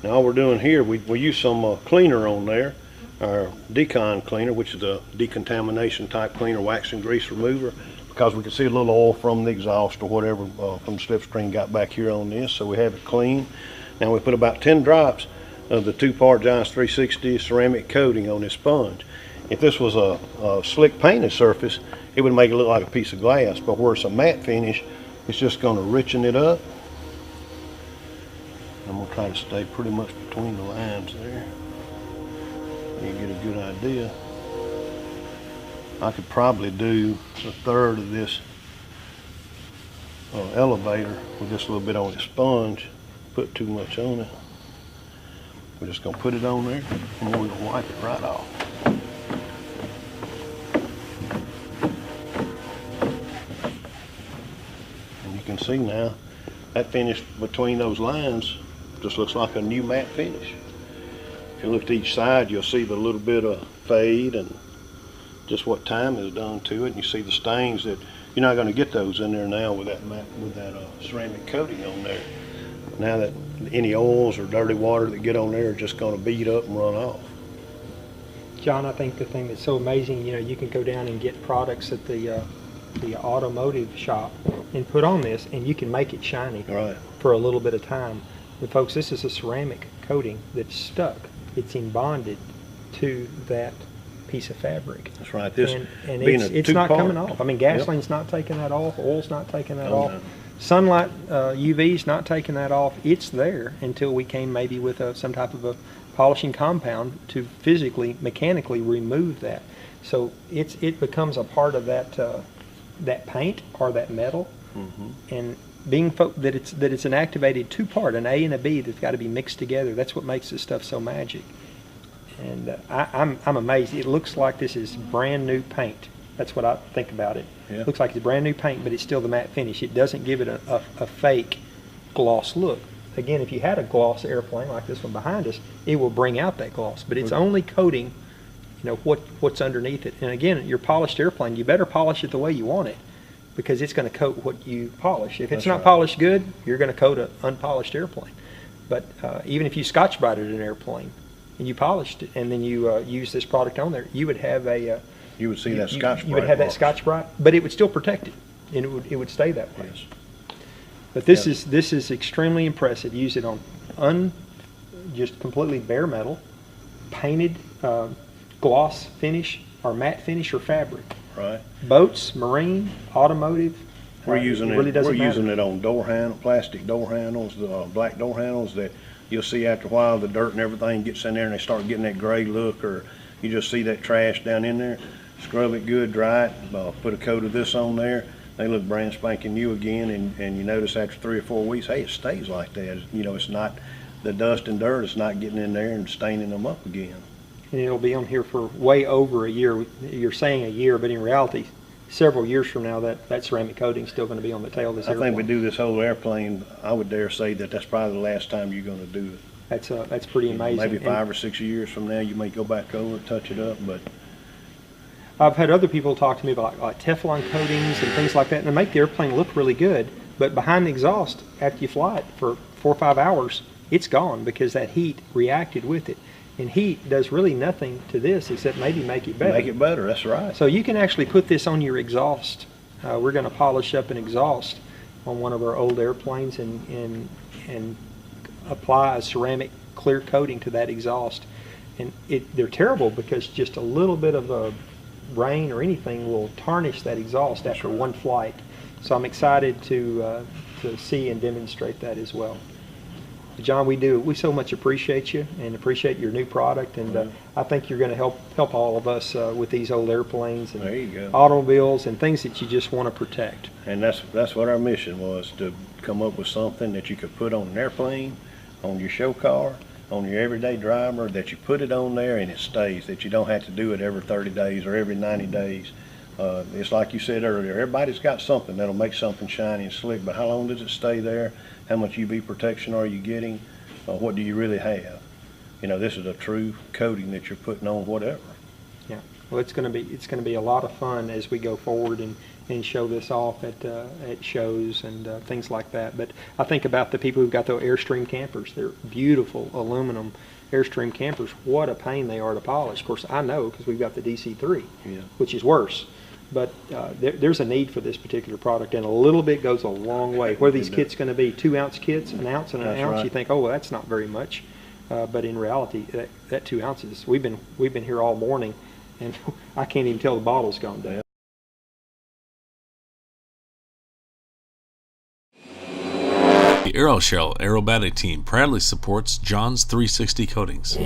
Now all we're doing here, we use some cleaner on there, our decon cleaner, which is a decontamination type cleaner, wax and grease remover, because we can see a little oil from the exhaust or whatever from the slipstream got back here on this, so we have it clean. Now we put about 10 drops of the 2-part Giants 360 ceramic coating on this sponge. If this was a slick painted surface, it would make it look like a piece of glass, but where it's a matte finish, it's just going to richen it up. I'm going to try to stay pretty much between the lines there. You get a good idea. I could probably do a third of this elevator with just a little bit on the sponge. Put too much on it. We're just going to put it on there and then we're going to wipe it right off. And you can see now that finish between those lines just looks like a new matte finish. If you look to each side, you'll see the little bit of fade and just what time is done to it. And you see the stains that you're not going to get those in there now with that ceramic coating on there. Now that any oils or dirty water that get on there are just going to bead up and run off. John, I think the thing that's so amazing, you know, you can go down and get products at the automotive shop and put on this, and you can make it shiny for a little bit of time. But folks, this is a ceramic coating that's stuck. It's bonded to that piece of fabric. That's right. This and it's not coming off. I mean, gasoline's not taking that off. Oil's not taking that off. No. Sunlight, UV's not taking that off. It's there until we came maybe with some type of a polishing compound to physically, mechanically remove that. So it becomes a part of that paint or that metal, and being that it's an activated 2-part, an A and a B that's got to be mixed together. That's what makes this stuff so magic. And I'm amazed. It looks like this is brand new paint. That's what I think about it. Yeah. It looks like it's brand new paint, but it's still the matte finish. It doesn't give it a fake gloss look. Again, if you had a gloss airplane like this one behind us, it will bring out that gloss. But it's only coating, you know, what's underneath it. And again, your polished airplane, you better polish it the way you want it, because it's going to coat what you polish. If it's not polished good, you're going to coat an unpolished airplane. But even if you Scotch-Brighted an airplane and you polished it, and then you use this product on there, you would have you would see that Scotch-Brite. You would have that Scotch-Brite, but it would still protect it, and it would stay that way. Yes. But this is extremely impressive. Use it on just completely bare metal, painted gloss finish or matte finish or fabric. Right. Boats, marine, automotive. We're using it on door handle, plastic door handles, black door handles that you'll see after a while the dirt and everything gets in there and they start getting that gray look, or you just see that trash down in there. Scrub it good, dry it, put a coat of this on there. They look brand spanking new again, and you notice after 3 or 4 weeks, hey, it stays like that. You know, it's not the dust and dirt. It's not getting in there and staining them up again. And it'll be on here for way over a year. You're saying a year, but in reality, several years from now, that ceramic coating is still going to be on the tail of this airplane. I think we do this whole airplane, I would dare say that's probably the last time you're going to do it. That's pretty amazing. Maybe 5 or 6 years from now, you may go back over and touch it up, but I've had other people talk to me about like Teflon coatings and things like that, and they make the airplane look really good, but behind the exhaust, after you fly it for 4 or 5 hours, it's gone because that heat reacted with it. And heat does really nothing to this except maybe make it better. Make it better, that's right. So you can actually put this on your exhaust. We're going to polish up an exhaust on one of our old airplanes and apply a ceramic clear coating to that exhaust. And they're terrible because just a little bit of a rain or anything will tarnish that exhaust after one flight. So I'm excited to see and demonstrate that as well. John, we so much appreciate you and appreciate your new product, and I think you're going to help all of us with these old airplanes and automobiles and things that you just want to protect. And that's what our mission was, to come up with something that you could put on an airplane, on your show car, on your everyday driver, that you put it on there and it stays, that you don't have to do it every 30 days or every 90 days. It's like you said earlier, everybody's got something that'll make something shiny and slick, but how long does it stay there? How much UV protection are you getting? What do you really have? You know, this is a true coating that you're putting on whatever. Yeah. Well, it's going to be a lot of fun as we go forward and show this off at shows and things like that. But I think about the people who've got those Airstream campers. They're beautiful aluminum Airstream campers. What a pain they are to polish. Of course, I know because we've got the DC3, which is worse. But there's a need for this particular product, and a little bit goes a long way. What are these kits going to be? 2-ounce kits, an ounce and an ounce. Right. You think, oh, well, that's not very much. But in reality, that 2 ounces. We've been here all morning, and I can't even tell the bottle's gone down. The AeroShell aerobatic team proudly supports John's 360 Coatings.